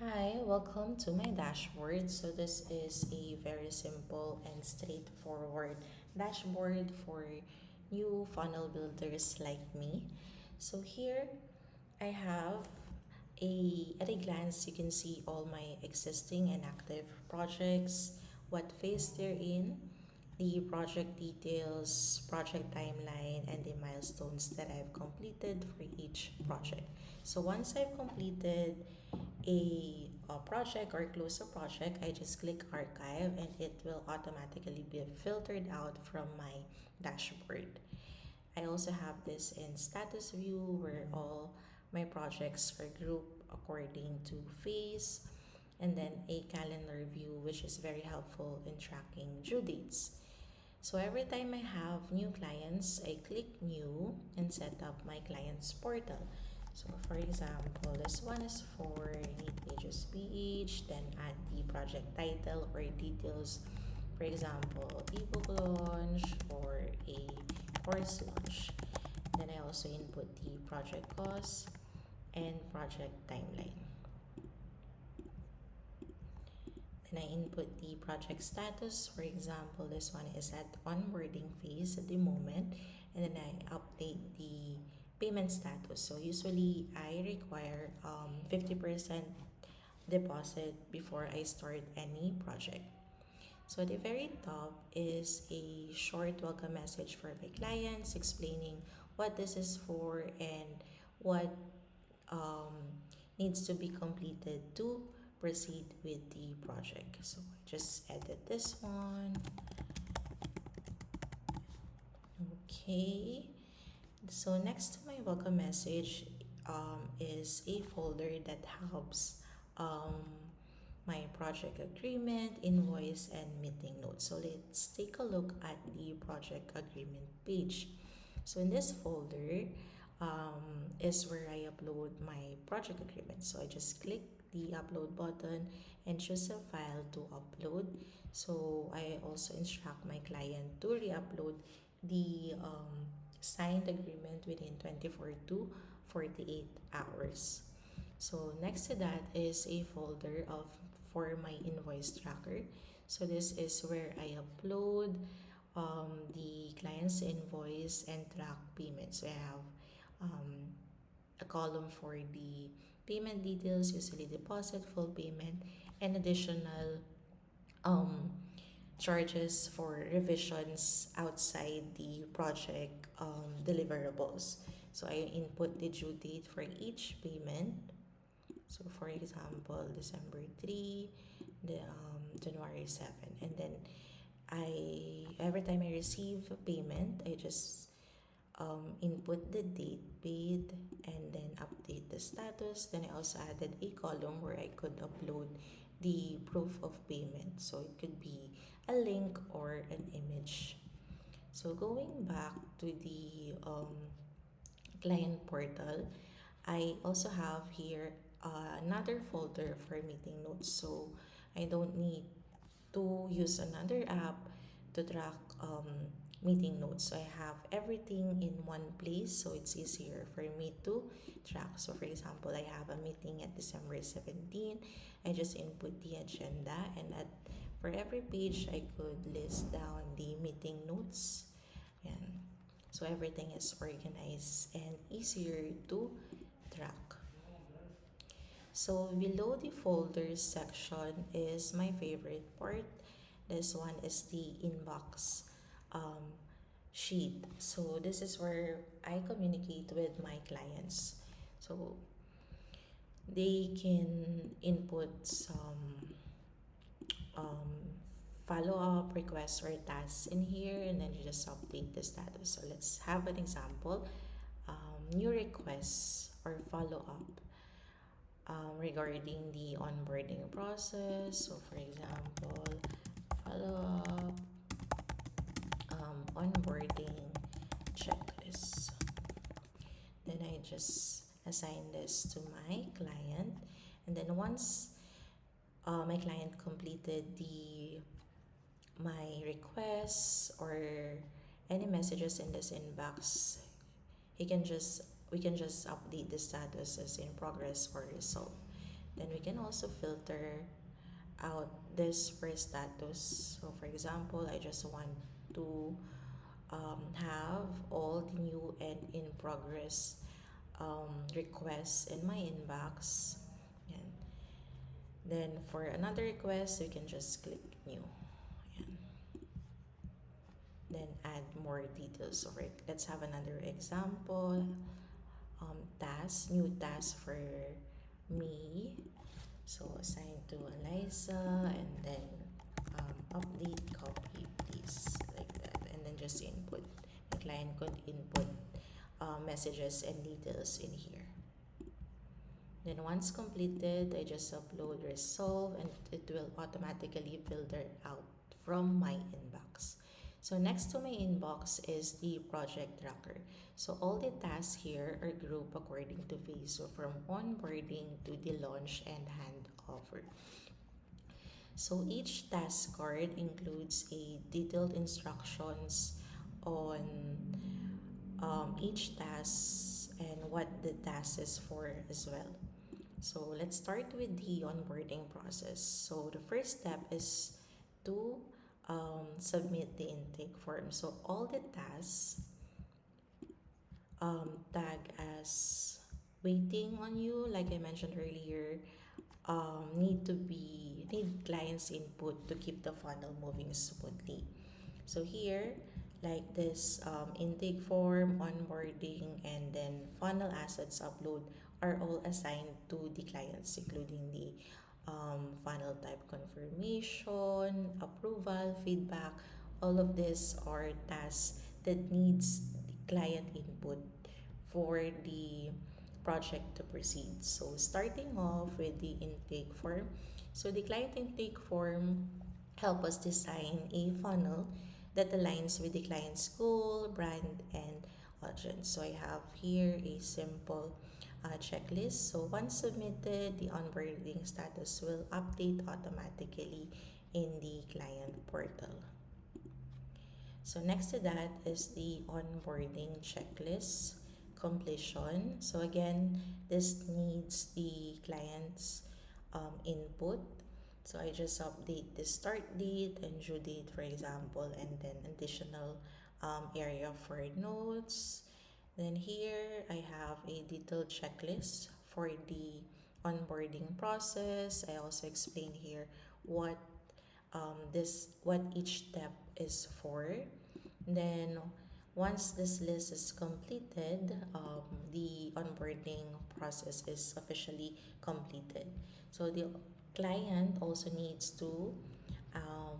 Hi, welcome to my dashboard. So this is a very simple and straightforward dashboard for new funnel builders like me. So here I have at a glance you can see all my existing and active projects, what phase they're in, the project details, project timeline, and the milestones that I've completed for each project. So once I've completed a project or close a project, I just click archive and it will automatically be filtered out from my dashboard. I also have this in status view where all my projects are grouped according to phase, and then a calendar view which is very helpful in tracking due dates. So every time I have new clients, I click new and set up my client's portal. So for example, this one is for Neat Pages PH, then add the project title or details. For example, ebook launch or a course launch. Then I also input the project cost and project timeline. Then I input the project status. For example, this one is at onboarding phase at the moment, and then I update the payment status. So usually I require 50% deposit before I start any project. So at the very top is a short welcome message for my clients explaining what this is for and what um, needs to be completed to proceed with the project. So I just edit this one. Okay. So next to my welcome message is a folder that helps um, my project agreement, invoice, and meeting notes. So let's take a look at the project agreement page. So in this folder is where I upload my project agreement. So I just click the upload button and choose a file to upload. So I also instruct my client to re-upload the signed agreement within 24 to 48 hours. So next to that is a folder of for my invoice tracker. So this is where I upload the client's invoice and track payments. So I have a column for the payment details, usually deposit, full payment, and additional um, charges for revisions outside the project deliverables. So I input the due date for each payment. So for example, December 3, January 7. And then every time I receive a payment, I just input the date paid and then update the status. Then I also added a column where I could upload the proof of payment. So it could be a link or an image. So going back to the client portal, I also have here another folder for meeting notes. So I don't need to use another app to track meeting notes. So I have everything in one place, so it's easier for me to track. So for example, I have a meeting at December 17. I just input the agenda, and for every page I could list down the meeting notes. And so everything is organized and easier to track. So below the folders section is my favorite part. This one is the inbox um, sheet. So this is where I communicate with my clients. So they can input some um, follow-up requests or tasks in here, and then you just update the status. So let's have an example. New requests or follow-up regarding the onboarding process. So for example, follow-up onboarding checklist. Then I just assign this to my client, and then once my client completed the my requests or any messages in this inbox, he can just we can just update the status as in progress or resolved. Then we can also filter out this for status. So for example, I just want to have all the new and in progress requests in my inbox. And then for another request, we can just click new. Ayan. Then add more details over it. Let's have another example. Task, new task for me. So assign to Eliza, and then update, copy, please, like that. And then just input. The client could input messages and details in here. Then once completed, I just upload resolve and it will automatically filter out from my inbox. So next to my inbox is the project tracker. So all the tasks here are grouped according to phase. So from onboarding to the launch and handover. So each task card includes a detailed instructions on each task and what the task is for as well. So let's start with the onboarding process. So the first step is to submit the intake form. So all the tasks tag as waiting on you, like I mentioned earlier, need clients input to keep the funnel moving smoothly. So here, like this intake form, onboarding, and then funnel assets upload are all assigned to the clients, including the funnel type confirmation, approval, feedback. All of these are tasks that needs the client input for the project to proceed. So starting off with the intake form. So the client intake form help us design a funnel that aligns with the client's goal, brand, and audience. So I have here a simple checklist. So once submitted, the onboarding status will update automatically in the client portal. So next to that is the onboarding checklist completion. So again, this needs the client's input. So I just update the start date and due date, for example, and then additional area for notes. Then here I have a detailed checklist for the onboarding process. I also explain here what what each step is for. Then once this list is completed, the onboarding process is officially completed. So the client also needs to um,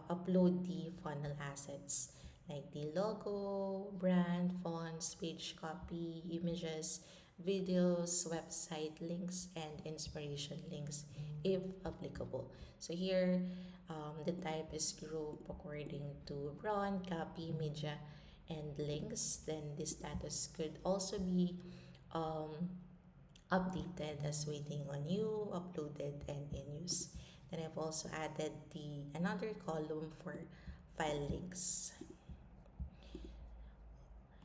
upload the funnel assets like the logo, brand, fonts, page copy, images, videos, website links, and inspiration links if applicable. So here, the type is grouped according to brand, copy, media, and links. Then the status could also be um, updated as waiting on you, uploaded, and in use. Then I've also added the another column for file links.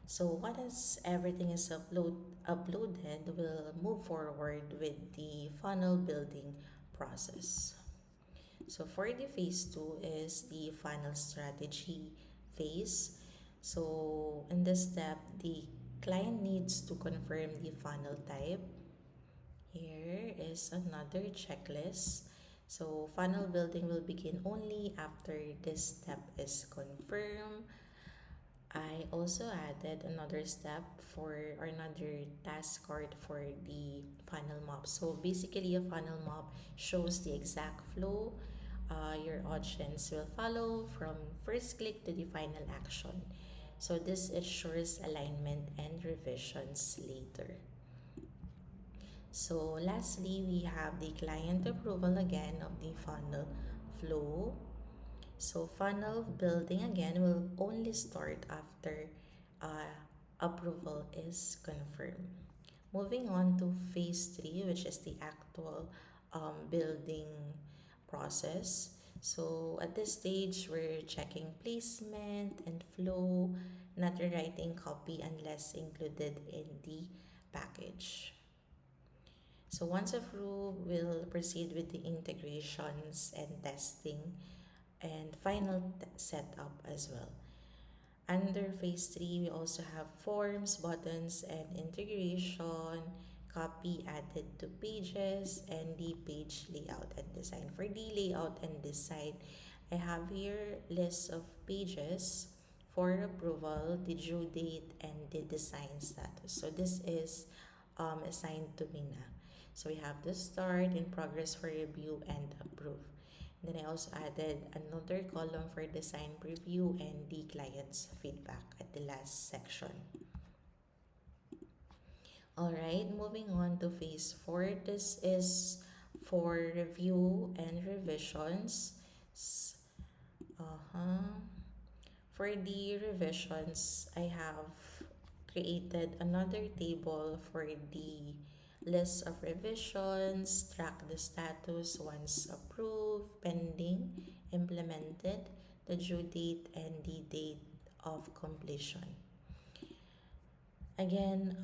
So once everything is uploaded, we'll move forward with the funnel building process. So for the phase 2 is the funnel strategy phase. So in this step, the client needs to confirm the funnel type. Here is another checklist. So funnel building will begin only after this step is confirmed. I also added another step for or another task card for the funnel map. So basically, a funnel map shows the exact flow your audience will follow from first click to the final action. So this ensures alignment and revisions later. So lastly, we have the client approval again of the funnel flow. So funnel building again will only start after approval is confirmed. Moving on to phase 3, which is the actual building process. So at this stage, we're checking placement and flow, not rewriting copy unless included in the package. So once approved, we'll proceed with the integrations and testing and final setup as well. Under phase 3, we also have forms, buttons, and integration, copy added to pages, and the page layout and design. For the layout and design, I have here list of pages for approval, the due date, and the design status. So this is assigned to me now. So we have the start, in progress for review, and approve. Then I also added another column for design preview and the client's feedback at the last section. Alright, moving on to phase 4. This is for review and revisions. For the revisions, I have created another table for the list of revisions, track the status once approved, pending, implemented, the due date, and the date of completion. Again,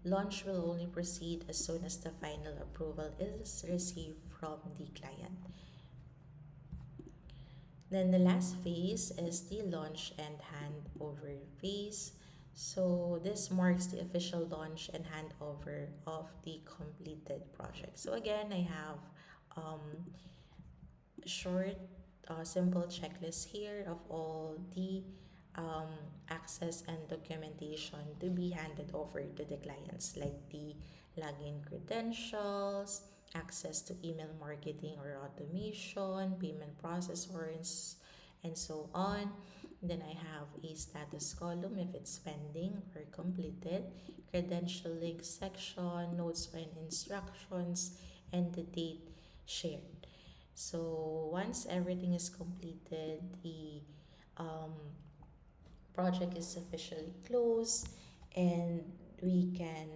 launch will only proceed as soon as the final approval is received from the client. Then the last phase is the launch and handover phase. So this marks the official launch and handover of the completed project. So again, I have short, simple checklist here of all the access and documentation to be handed over to the clients, like the login credentials, access to email marketing or automation, payment processors, and so on. Then I have a status column if it's pending or completed, credentialing section, notes and instructions, and the date shared. So once everything is completed, the project is officially closed, and we can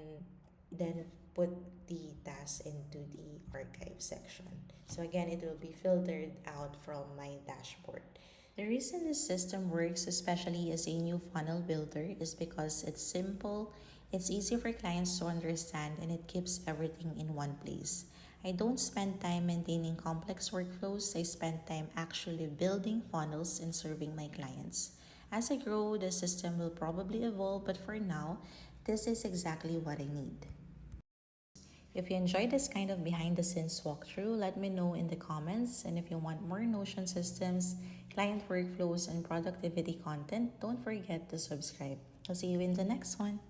then put the task into the archive section. So again, it will be filtered out from my dashboard. The reason this system works, especially as a new funnel builder, is because it's simple, it's easy for clients to understand, and it keeps everything in one place. I don't spend time maintaining complex workflows, I spend time actually building funnels and serving my clients. As I grow, the system will probably evolve, but for now, this is exactly what I need. If you enjoyed this kind of behind the scenes walkthrough, let me know in the comments. And if you want more Notion systems, client workflows, and productivity content, don't forget to subscribe. I'll see you in the next one.